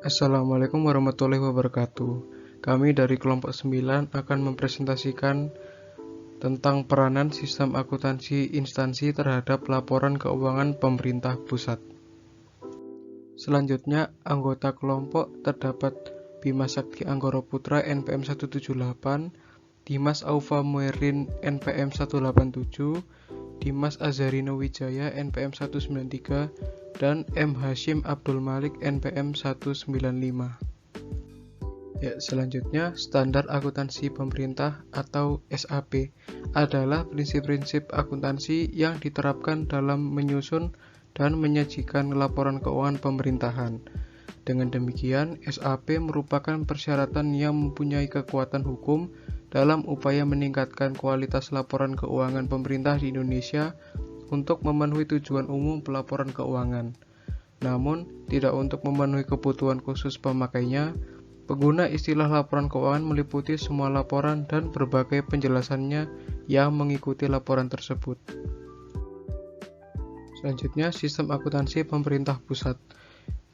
Assalamualaikum warahmatullahi wabarakatuh. Kami dari kelompok 9 akan mempresentasikan tentang peranan sistem akuntansi instansi terhadap laporan keuangan pemerintah pusat. Selanjutnya, anggota kelompok terdapat Bima Sakti Anggoro Putra NPM 178, Dimas Aufa Muerin NPM 187, Dimas Azharino Wijaya NPM 193, dan M. Hashim Abdul Malik NPM 195. Ya, selanjutnya, standar akuntansi pemerintah atau SAP adalah prinsip-prinsip akuntansi yang diterapkan dalam menyusun dan menyajikan laporan keuangan pemerintahan. Dengan demikian, SAP merupakan persyaratan yang mempunyai kekuatan hukum dalam upaya meningkatkan kualitas laporan keuangan pemerintah di Indonesia untuk memenuhi tujuan umum pelaporan keuangan. Namun, tidak untuk memenuhi kebutuhan khusus pemakainya. Pengguna istilah laporan keuangan meliputi semua laporan dan berbagai penjelasannya yang mengikuti laporan tersebut. Selanjutnya, sistem akuntansi pemerintah pusat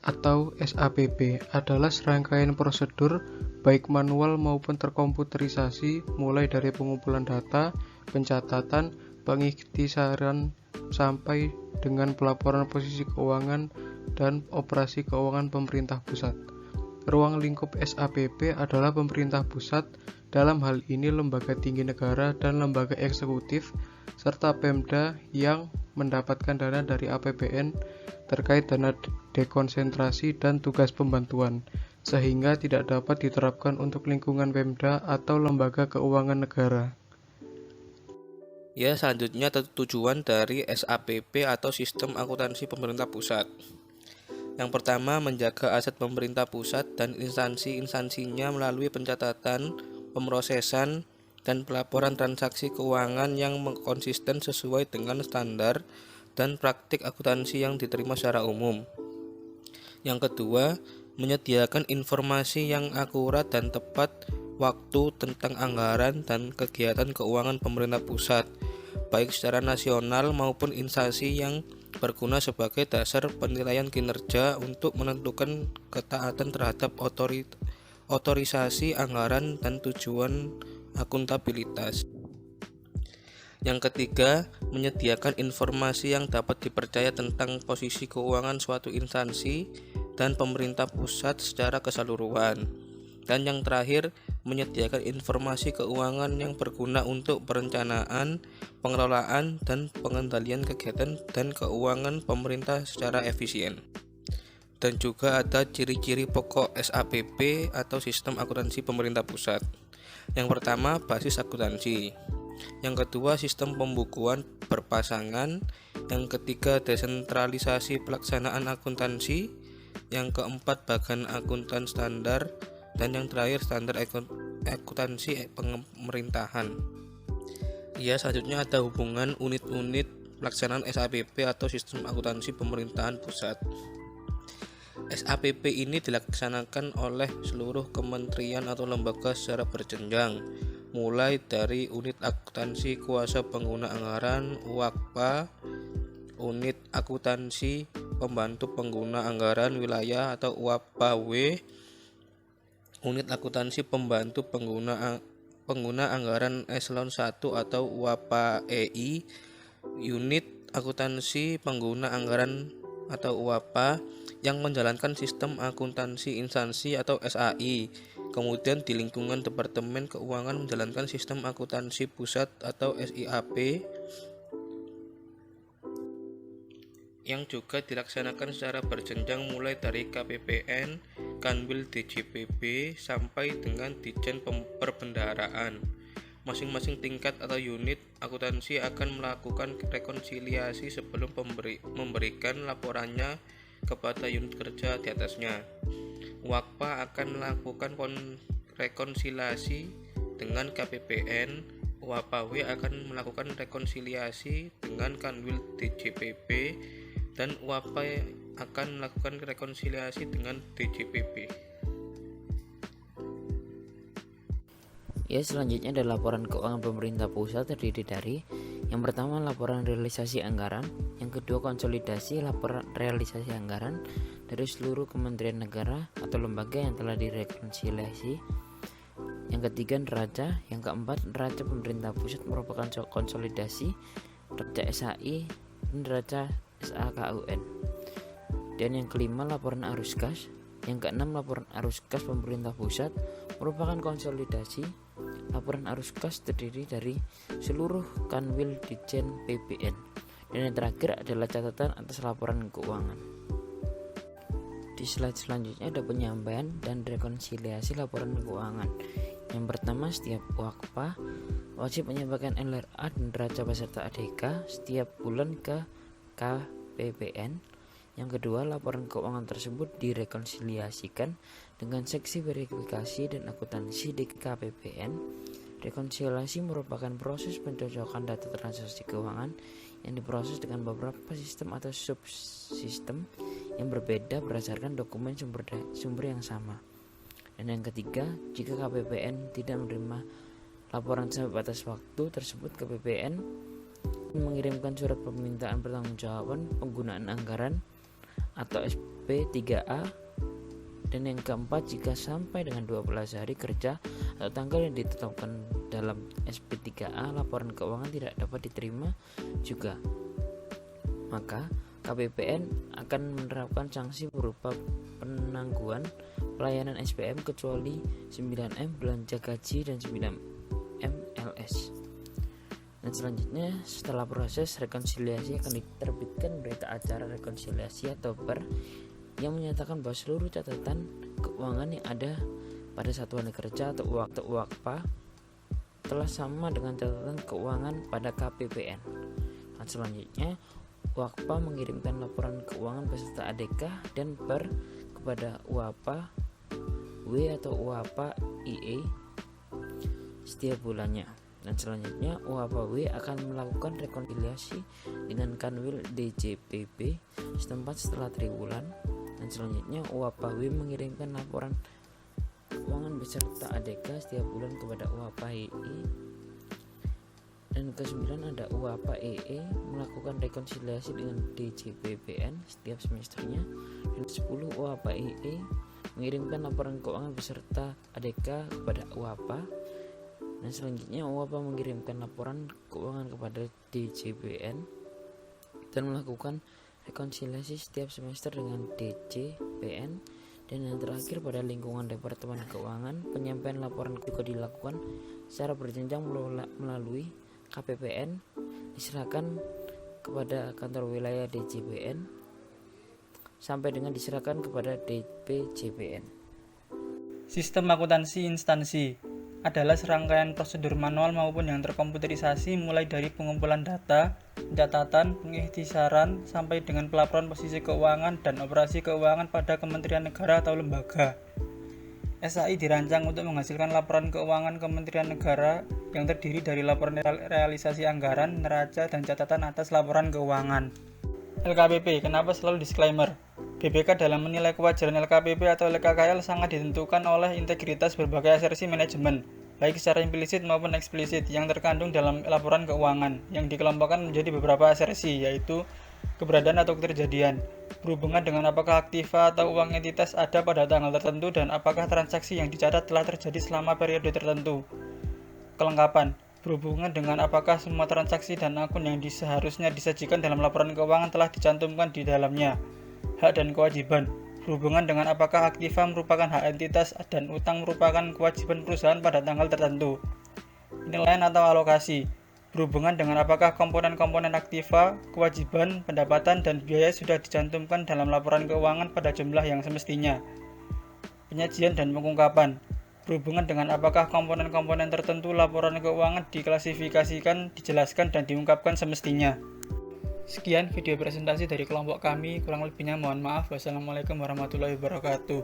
atau SAPP adalah serangkaian prosedur baik manual maupun terkomputerisasi mulai dari pengumpulan data, pencatatan, pengikhtisaran sampai dengan pelaporan posisi keuangan dan operasi keuangan pemerintah pusat. Ruang lingkup SAPP adalah pemerintah pusat, dalam hal ini lembaga tinggi negara dan lembaga eksekutif, serta Pemda yang mendapatkan dana dari APBN terkait dana dekonsentrasi dan tugas pembantuan, sehingga tidak dapat diterapkan untuk lingkungan Pemda atau lembaga keuangan negara. Ya, selanjutnya tujuan dari SAPP atau Sistem Akuntansi Pemerintah Pusat. Yang pertama, menjaga aset pemerintah pusat dan instansi-instansinya melalui pencatatan, pemrosesan, dan pelaporan transaksi keuangan yang konsisten sesuai dengan standar dan praktik akuntansi yang diterima secara umum. Yang kedua, menyediakan informasi yang akurat dan tepat waktu tentang anggaran dan kegiatan keuangan pemerintah pusat, baik secara nasional maupun instansi yang berguna sebagai dasar penilaian kinerja untuk menentukan ketaatan terhadap otorisasi anggaran dan tujuan akuntabilitas. Yang ketiga, menyediakan informasi yang dapat dipercaya tentang posisi keuangan suatu instansi dan pemerintah pusat secara keseluruhan. Dan yang terakhir, menyediakan informasi keuangan yang berguna untuk perencanaan, pengelolaan, dan pengendalian kegiatan dan keuangan pemerintah secara efisien. Dan juga ada ciri-ciri pokok SAPP atau Sistem Akuntansi Pemerintah Pusat. Yang pertama, basis akuntansi. Yang kedua, sistem pembukuan berpasangan. Yang ketiga, desentralisasi pelaksanaan akuntansi. Yang keempat, bagan akuntan standar. Dan yang terakhir, standar akuntansi pemerintahan. Ya, selanjutnya ada hubungan unit-unit pelaksanaan SAPP atau Sistem Akuntansi Pemerintahan Pusat. SAPP ini dilaksanakan oleh seluruh kementerian atau lembaga secara berjenjang, mulai dari unit akuntansi kuasa pengguna anggaran UAKPA, unit akuntansi pembantu pengguna anggaran wilayah atau UAPAW, unit akuntansi pembantu pengguna anggaran eselon 1 atau UAPAEI, unit akuntansi pengguna anggaran atau UAPA yang menjalankan sistem akuntansi instansi atau SAI. Kemudian di lingkungan Departemen Keuangan menjalankan sistem akuntansi pusat atau SIAP yang juga dilaksanakan secara berjenjang mulai dari KPPN, Kanwil DJPB sampai dengan Ditjen Perbendaharaan. Masing-masing tingkat atau unit akuntansi akan melakukan rekonsiliasi sebelum memberikan laporannya kepada unit kerja di atasnya. WAKPA akan melakukan rekonsiliasi dengan KPPN, WAPAW akan melakukan rekonsiliasi dengan Kanwil DJPB, dan UAPA akan melakukan rekonsiliasi dengan DJPB. Ya, selanjutnya ada laporan keuangan pemerintah pusat terdiri dari yang pertama laporan realisasi anggaran, yang kedua konsolidasi laporan realisasi anggaran, dari seluruh kementerian negara atau lembaga yang telah direkonsiliasi. Yang ketiga, neraca. Yang keempat, neraca pemerintah pusat merupakan konsolidasi neraca SHI dan neraca SAKUN. Dan yang kelima, laporan arus kas. Yang keenam, laporan arus kas pemerintah pusat merupakan konsolidasi. Laporan arus kas terdiri dari seluruh kanwil Ditjen PBN. Dan yang terakhir adalah catatan atas laporan keuangan. Di slide selanjutnya ada penyampaian dan rekonsiliasi laporan keuangan. Yang pertama, setiap WAKPA wajib menyampaikan LRA dan neraca peserta ADK setiap bulan ke KPPN. Yang kedua, laporan keuangan tersebut direkonsiliasikan dengan seksi verifikasi dan akuntansi di KPPN. Rekonsiliasi merupakan proses pencocokan data transaksi keuangan yang diproses dengan beberapa sistem atau subsistem yang berbeda berdasarkan dokumen sumber yang sama. Dan yang ketiga, jika KPPN tidak menerima laporan sampai batas waktu tersebut, KPPN mengirimkan surat permintaan pertanggungjawaban penggunaan anggaran atau SP3A. Dan yang keempat, jika sampai dengan 12 hari kerja atau tanggal yang ditetapkan dalam SP3A laporan keuangan tidak dapat diterima juga, maka KPPN akan menerapkan sanksi berupa penangguhan pelayanan SPM kecuali 9M belanja gaji dan 9M LS. Dan selanjutnya, setelah proses rekonsiliasi akan diterbitkan berita acara rekonsiliasi atau BER yang menyatakan bahwa seluruh catatan keuangan yang ada pada satuan kerja atau WAKPA telah sama dengan catatan keuangan pada KPPN. Dan selanjutnya, WAKPA mengirimkan laporan keuangan beserta ADK dan BER kepada UAPA W atau UAPA IE setiap bulannya. Dan selanjutnya, UAPA W akan melakukan rekonsiliasi dengan kanwil DJPB setempat setelah triwulan. Dan selanjutnya, UAPA W mengirimkan laporan keuangan beserta ADK setiap bulan kepada UAPA IE. Dan ke-9 ada UAPA EE melakukan rekonsiliasi dengan DJPBN setiap semesternya. Dan 10, UAPA EE mengirimkan laporan keuangan beserta ADK kepada UAPA. Dan selanjutnya, UAPA mengirimkan laporan keuangan kepada DJPBN dan melakukan rekonsiliasi setiap semester dengan DJPN. Dan yang terakhir, pada lingkungan Departemen Keuangan, penyampaian laporan juga dilakukan secara berjenjang melalui KPPN, diserahkan kepada kantor wilayah DJPN sampai dengan diserahkan kepada DPJPN. Sistem akuntansi instansi adalah serangkaian prosedur manual maupun yang terkomputerisasi mulai dari pengumpulan data, pencatatan, pengikhtisaran, sampai dengan pelaporan posisi keuangan dan operasi keuangan pada kementerian negara atau lembaga. SAI dirancang untuk menghasilkan laporan keuangan kementerian negara yang terdiri dari laporan realisasi anggaran, neraca, dan catatan atas laporan keuangan. LKPP, kenapa selalu disclaimer? BPK dalam menilai kewajaran LKPP atau LKKL sangat ditentukan oleh integritas berbagai asersi manajemen, baik secara implisit maupun eksplisit, yang terkandung dalam laporan keuangan, yang dikelompokkan menjadi beberapa asersi, yaitu keberadaan atau keterjadian, berhubungan dengan apakah aktiva atau uang entitas ada pada tanggal tertentu, dan apakah transaksi yang dicatat telah terjadi selama periode tertentu. Kelengkapan, berhubungan dengan apakah semua transaksi dan akun yang seharusnya disajikan dalam laporan keuangan telah dicantumkan di dalamnya. Hak dan kewajiban, berhubungan dengan apakah aktiva merupakan hak entitas dan utang merupakan kewajiban perusahaan pada tanggal tertentu. Penilaian atau alokasi, berhubungan dengan apakah komponen-komponen aktiva, kewajiban, pendapatan, dan biaya sudah dicantumkan dalam laporan keuangan pada jumlah yang semestinya. Penyajian dan pengungkapan, berhubungan dengan apakah komponen-komponen tertentu laporan keuangan diklasifikasikan, dijelaskan, dan diungkapkan semestinya. Sekian video presentasi dari kelompok kami, kurang lebihnya mohon maaf. Wassalamualaikum warahmatullahi wabarakatuh.